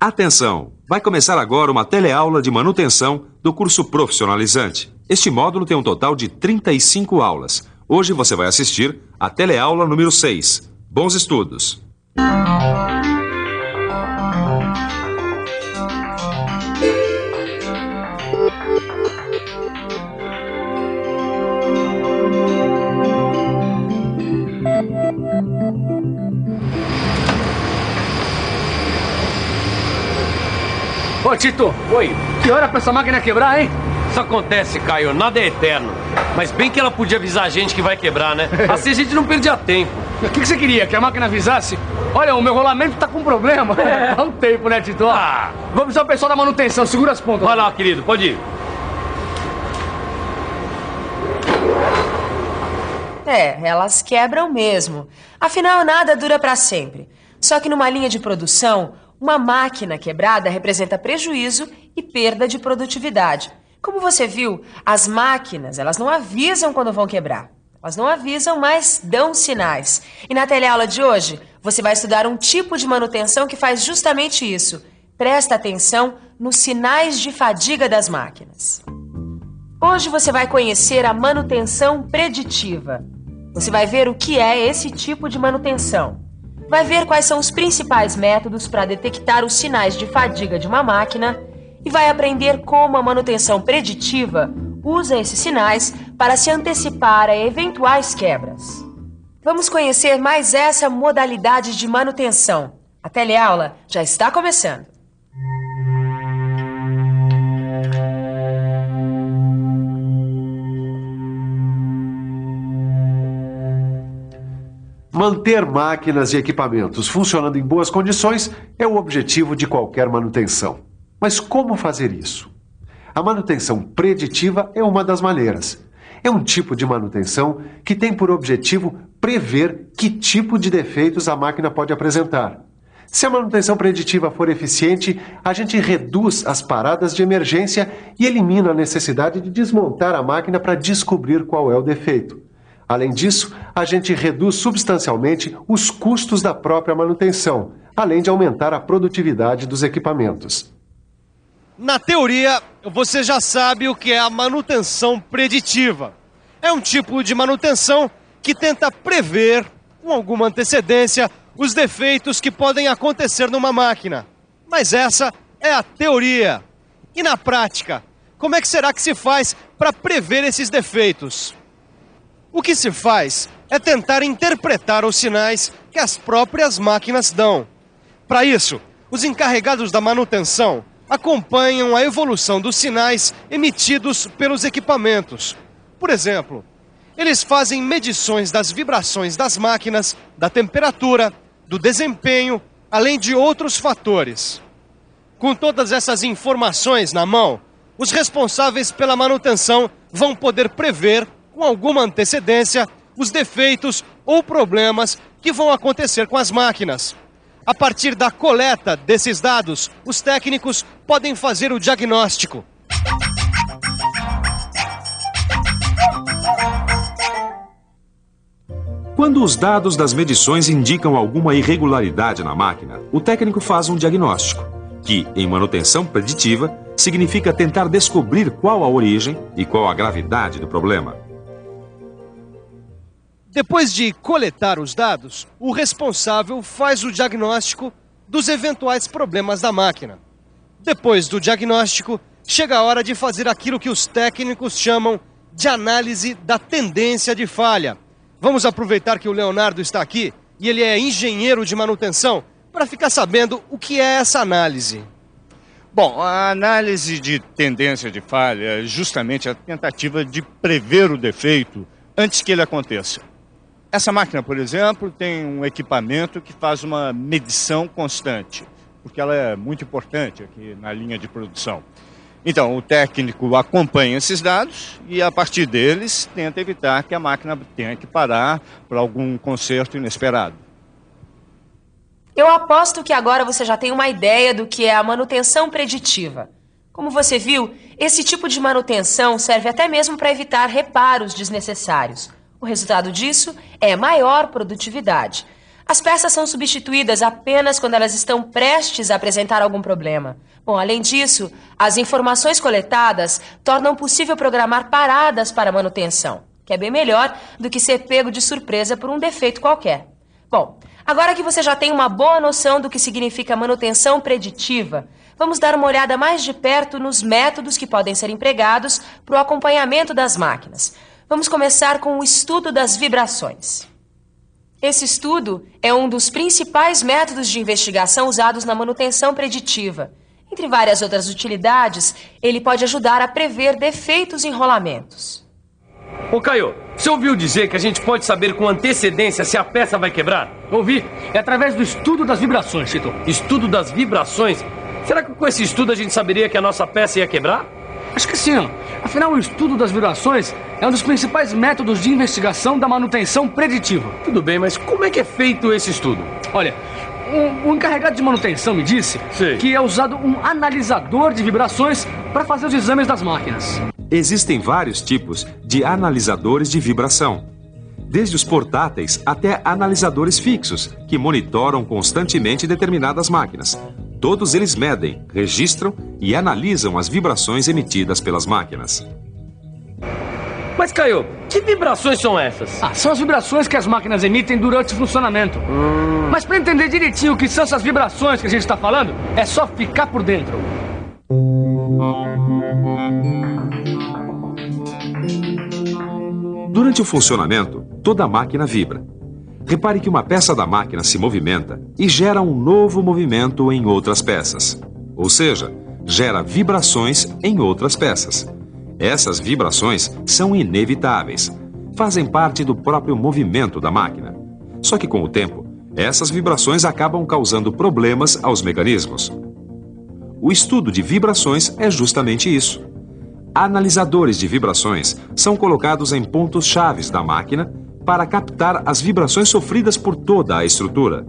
Atenção! Vai começar agora uma teleaula de manutenção do curso profissionalizante. Este módulo tem um total de 35 aulas. Hoje você vai assistir a teleaula número 6. Bons estudos! Ô, Tito! Oi. Que hora pra essa máquina quebrar, hein? Isso acontece, Caio. Nada é eterno. Mas bem que ela podia avisar a gente que vai quebrar, né? Assim a gente não perdia tempo. O que você queria? Que a máquina avisasse? Olha, o meu rolamento tá com problema. Dá um tempo, né, Tito? Ah. Vamos avisar o pessoal da manutenção. Segura as pontas. Vai lá, querido. Pode ir. Elas quebram mesmo. Afinal, nada dura pra sempre. Só que numa linha de produção, uma máquina quebrada representa prejuízo e perda de produtividade. Como você viu, as máquinas, elas não avisam quando vão quebrar. Elas não avisam, mas dão sinais. E na teleaula de hoje, você vai estudar um tipo de manutenção que faz justamente isso. Presta atenção nos sinais de fadiga das máquinas. Hoje você vai conhecer a manutenção preditiva. Você vai ver o que é esse tipo de manutenção. Vai ver quais são os principais métodos para detectar os sinais de fadiga de uma máquina e vai aprender como a manutenção preditiva usa esses sinais para se antecipar a eventuais quebras. Vamos conhecer mais essa modalidade de manutenção. A teleaula já está começando. Manter máquinas e equipamentos funcionando em boas condições é o objetivo de qualquer manutenção. Mas como fazer isso? A manutenção preditiva é uma das maneiras. É um tipo de manutenção que tem por objetivo prever que tipo de defeitos a máquina pode apresentar. Se a manutenção preditiva for eficiente, a gente reduz as paradas de emergência e elimina a necessidade de desmontar a máquina para descobrir qual é o defeito. Além disso, a gente reduz substancialmente os custos da própria manutenção, além de aumentar a produtividade dos equipamentos. Na teoria, você já sabe o que é a manutenção preditiva. É um tipo de manutenção que tenta prever, com alguma antecedência, os defeitos que podem acontecer numa máquina. Mas essa é a teoria. E na prática, como é que será que se faz para prever esses defeitos? O que se faz é tentar interpretar os sinais que as próprias máquinas dão. Para isso, os encarregados da manutenção acompanham a evolução dos sinais emitidos pelos equipamentos. Por exemplo, eles fazem medições das vibrações das máquinas, da temperatura, do desempenho, além de outros fatores. Com todas essas informações na mão, os responsáveis pela manutenção vão poder prever, com alguma antecedência, os defeitos ou problemas que vão acontecer com as máquinas. A partir da coleta desses dados, os técnicos podem fazer o diagnóstico. Quando os dados das medições indicam alguma irregularidade na máquina, o técnico faz um diagnóstico, que, em manutenção preditiva, significa tentar descobrir qual a origem e qual a gravidade do problema. Depois de coletar os dados, o responsável faz o diagnóstico dos eventuais problemas da máquina. Depois do diagnóstico, chega a hora de fazer aquilo que os técnicos chamam de análise da tendência de falha. Vamos aproveitar que o Leonardo está aqui e ele é engenheiro de manutenção para ficar sabendo o que é essa análise. Bom, a análise de tendência de falha é justamente a tentativa de prever o defeito antes que ele aconteça. Essa máquina, por exemplo, tem um equipamento que faz uma medição constante, porque ela é muito importante aqui na linha de produção. Então, o técnico acompanha esses dados e, a partir deles, tenta evitar que a máquina tenha que parar por algum conserto inesperado. Eu aposto que agora você já tem uma ideia do que é a manutenção preditiva. Como você viu, esse tipo de manutenção serve até mesmo para evitar reparos desnecessários. O resultado disso é maior produtividade. As peças são substituídas apenas quando elas estão prestes a apresentar algum problema. Bom, além disso, as informações coletadas tornam possível programar paradas para manutenção, que é bem melhor do que ser pego de surpresa por um defeito qualquer. Bom, agora que você já tem uma boa noção do que significa manutenção preditiva, vamos dar uma olhada mais de perto nos métodos que podem ser empregados para o acompanhamento das máquinas. Vamos começar com o estudo das vibrações. Esse estudo é um dos principais métodos de investigação usados na manutenção preditiva. Entre várias outras utilidades, ele pode ajudar a prever defeitos em rolamentos. Ô, Caio, você ouviu dizer que a gente pode saber com antecedência se a peça vai quebrar? Ouvi. É através do estudo das vibrações, Tito. Estudo das vibrações? Será que com esse estudo a gente saberia que a nossa peça ia quebrar? Acho que sim. Afinal, o estudo das vibrações é um dos principais métodos de investigação da manutenção preditiva. Tudo bem, mas como é que é feito esse estudo? Olha, o encarregado de manutenção me disse que é usado um analisador de vibrações para fazer os exames das máquinas. Existem vários tipos de analisadores de vibração, desde os portáteis até analisadores fixos, que monitoram constantemente determinadas máquinas. Todos eles medem, registram e analisam as vibrações emitidas pelas máquinas. Mas, Caio, que vibrações são essas? São as vibrações que as máquinas emitem durante o funcionamento. Mas para entender direitinho o que são essas vibrações que a gente está falando, é só ficar por dentro. Durante o funcionamento, toda máquina vibra. Repare que uma peça da máquina se movimenta e gera um novo movimento em outras peças. Ou seja, gera vibrações em outras peças. Essas vibrações são inevitáveis. Fazem parte do próprio movimento da máquina. Só que com o tempo, essas vibrações acabam causando problemas aos mecanismos. O estudo de vibrações é justamente isso. Analisadores de vibrações são colocados em pontos chaves da máquina para captar as vibrações sofridas por toda a estrutura.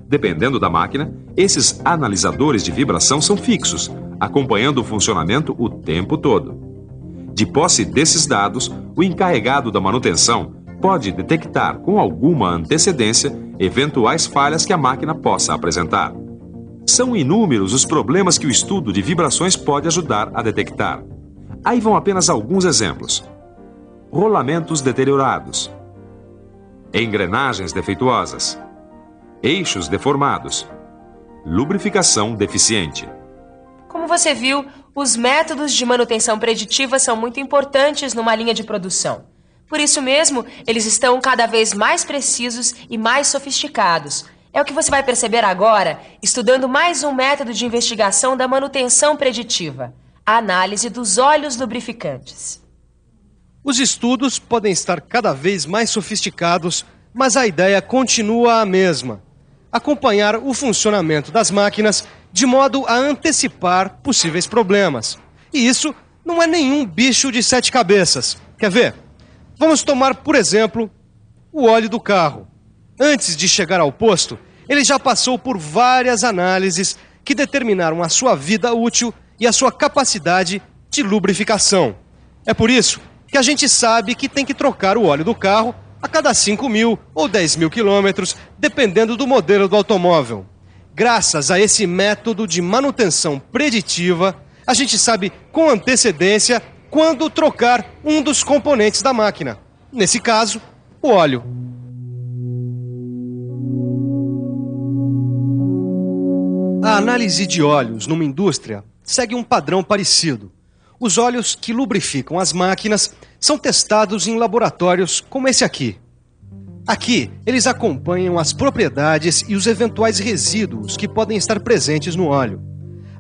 Dependendo da máquina, esses analisadores de vibração são fixos, acompanhando o funcionamento o tempo todo. De posse desses dados, o encarregado da manutenção pode detectar com alguma antecedência eventuais falhas que a máquina possa apresentar. São inúmeros os problemas que o estudo de vibrações pode ajudar a detectar. Aí vão apenas alguns exemplos. Rolamentos deteriorados, engrenagens defeituosas, eixos deformados, lubrificação deficiente. Como você viu, os métodos de manutenção preditiva são muito importantes numa linha de produção. Por isso mesmo, eles estão cada vez mais precisos e mais sofisticados. É o que você vai perceber agora, estudando mais um método de investigação da manutenção preditiva: a análise dos óleos lubrificantes. Os estudos podem estar cada vez mais sofisticados, mas a ideia continua a mesma: acompanhar o funcionamento das máquinas de modo a antecipar possíveis problemas. E isso não é nenhum bicho de 7 cabeças. Quer ver? Vamos tomar, por exemplo, o óleo do carro. Antes de chegar ao posto, ele já passou por várias análises que determinaram a sua vida útil e a sua capacidade de lubrificação. É por isso que a gente sabe que tem que trocar o óleo do carro a cada 5.000 ou 10.000 quilômetros, dependendo do modelo do automóvel. Graças a esse método de manutenção preditiva, a gente sabe com antecedência quando trocar um dos componentes da máquina. Nesse caso, o óleo. A análise de óleos numa indústria segue um padrão parecido. Os óleos que lubrificam as máquinas são testados em laboratórios como esse aqui. Aqui, eles acompanham as propriedades e os eventuais resíduos que podem estar presentes no óleo.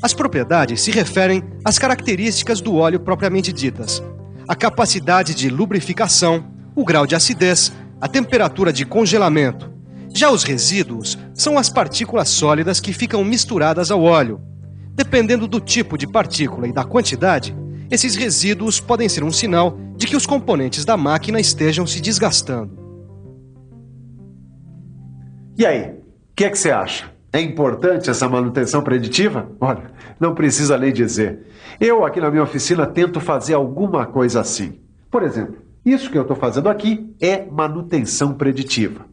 As propriedades se referem às características do óleo propriamente ditas: a capacidade de lubrificação, o grau de acidez, a temperatura de congelamento. Já os resíduos são as partículas sólidas que ficam misturadas ao óleo. Dependendo do tipo de partícula e da quantidade, esses resíduos podem ser um sinal de que os componentes da máquina estejam se desgastando. E aí, o que é que você acha? É importante essa manutenção preditiva? Olha, não precisa nem dizer. Eu, aqui na minha oficina, tento fazer alguma coisa assim. Por exemplo, isso que eu estou fazendo aqui é manutenção preditiva.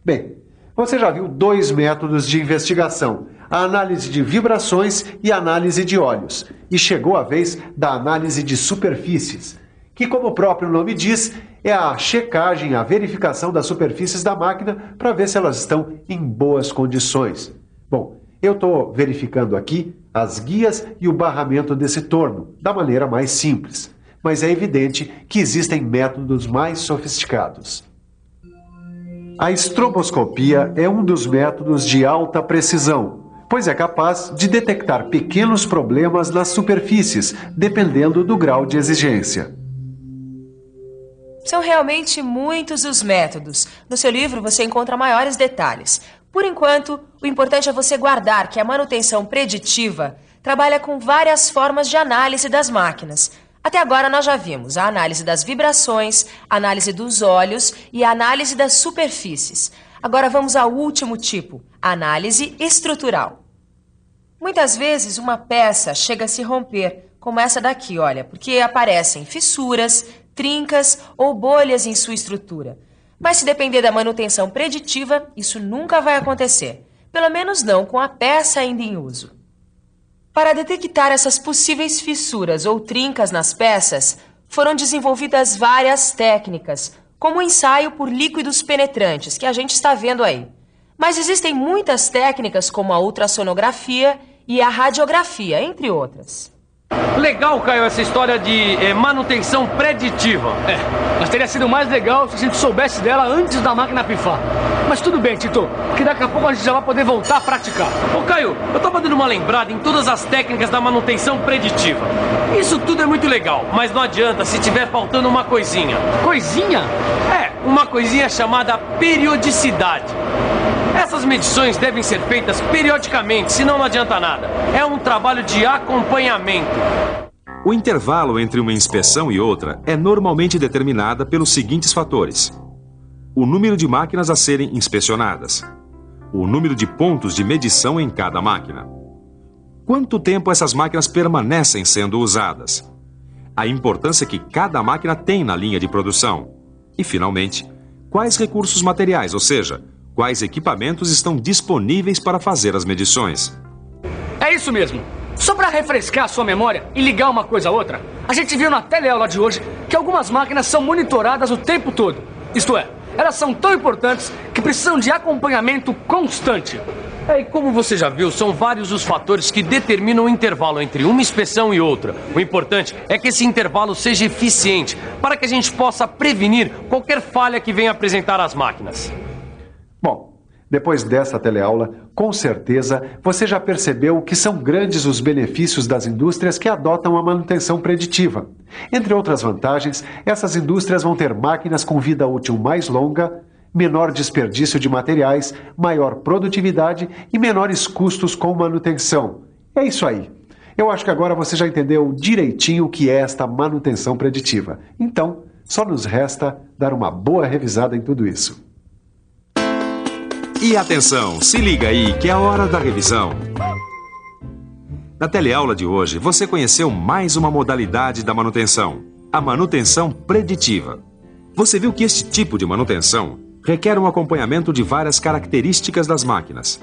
Bem, Você já viu 2 métodos de investigação, a análise de vibrações e a análise de óleos. E chegou a vez da análise de superfícies, que, como o próprio nome diz, é a checagem, a verificação das superfícies da máquina para ver se elas estão em boas condições. Bom, eu estou verificando aqui as guias e o barramento desse torno, da maneira mais simples. Mas é evidente que existem métodos mais sofisticados. A estroboscopia é um dos métodos de alta precisão, pois é capaz de detectar pequenos problemas nas superfícies, dependendo do grau de exigência. São realmente muitos os métodos. No seu livro você encontra maiores detalhes. Por enquanto, o importante é você guardar que a manutenção preditiva trabalha com várias formas de análise das máquinas. Até agora nós já vimos a análise das vibrações, a análise dos óleos e a análise das superfícies. Agora vamos ao último tipo, a análise estrutural. Muitas vezes uma peça chega a se romper, como essa daqui, olha, porque aparecem fissuras, trincas ou bolhas em sua estrutura. Mas se depender da manutenção preditiva, isso nunca vai acontecer. Pelo menos não com a peça ainda em uso. Para detectar essas possíveis fissuras ou trincas nas peças, foram desenvolvidas várias técnicas, como o ensaio por líquidos penetrantes, que a gente está vendo aí. Mas existem muitas técnicas, como a ultrassonografia e a radiografia, entre outras. Legal, Caio, essa história de manutenção preditiva. Mas teria sido mais legal se a gente soubesse dela antes da máquina pifar. Mas tudo bem, Tito, que daqui a pouco a gente já vai poder voltar a praticar. Ô, Caio, eu tava dando uma lembrada em todas as técnicas da manutenção preditiva. Isso tudo é muito legal, mas não adianta se tiver faltando uma coisinha. Coisinha? Uma coisinha chamada periodicidade. Essas medições devem ser feitas periodicamente, senão não adianta nada. É um trabalho de acompanhamento. O intervalo entre uma inspeção e outra é normalmente determinada pelos seguintes fatores: o número de máquinas a serem inspecionadas, o número de pontos de medição em cada máquina, quanto tempo essas máquinas permanecem sendo usadas, a importância que cada máquina tem na linha de produção e, finalmente, quais recursos materiais, ou seja, quais equipamentos estão disponíveis para fazer as medições. É isso mesmo. Só para refrescar a sua memória e ligar uma coisa a outra, a gente viu na teleaula de hoje que algumas máquinas são monitoradas o tempo todo. Isto é, elas são tão importantes que precisam de acompanhamento constante. E como você já viu, são vários os fatores que determinam o intervalo entre uma inspeção e outra. O importante é que esse intervalo seja eficiente para que a gente possa prevenir qualquer falha que venha apresentar as máquinas. Bom, depois dessa teleaula, com certeza você já percebeu que são grandes os benefícios das indústrias que adotam a manutenção preditiva. Entre outras vantagens, essas indústrias vão ter máquinas com vida útil mais longa, menor desperdício de materiais, maior produtividade e menores custos com manutenção. É isso aí. Eu acho que agora você já entendeu direitinho o que é esta manutenção preditiva. Então, só nos resta dar uma boa revisada em tudo isso. E atenção, se liga aí que é a hora da revisão. Na teleaula de hoje, você conheceu mais uma modalidade da manutenção, a manutenção preditiva. Você viu que este tipo de manutenção requer um acompanhamento de várias características das máquinas.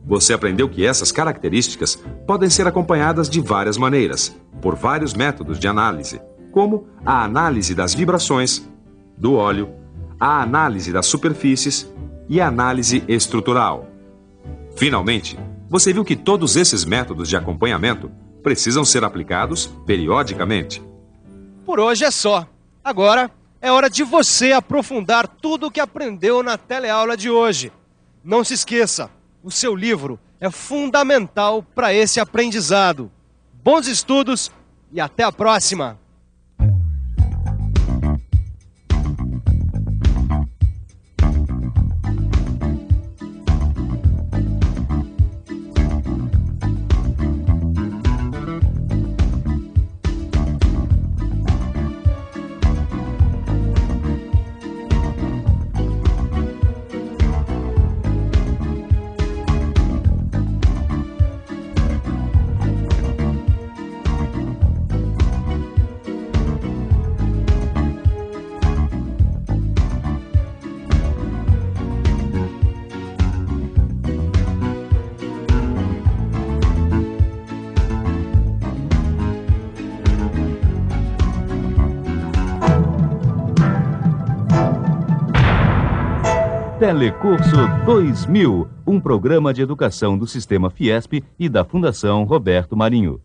Você aprendeu que essas características podem ser acompanhadas de várias maneiras, por vários métodos de análise, como a análise das vibrações, do óleo, a análise das superfícies e a análise estrutural. Finalmente, você viu que todos esses métodos de acompanhamento precisam ser aplicados periodicamente. Por hoje é só. Agora é hora de você aprofundar tudo o que aprendeu na teleaula de hoje. Não se esqueça, o seu livro é fundamental para esse aprendizado. Bons estudos e até a próxima! Telecurso 2000, um programa de educação do Sistema Fiesp e da Fundação Roberto Marinho.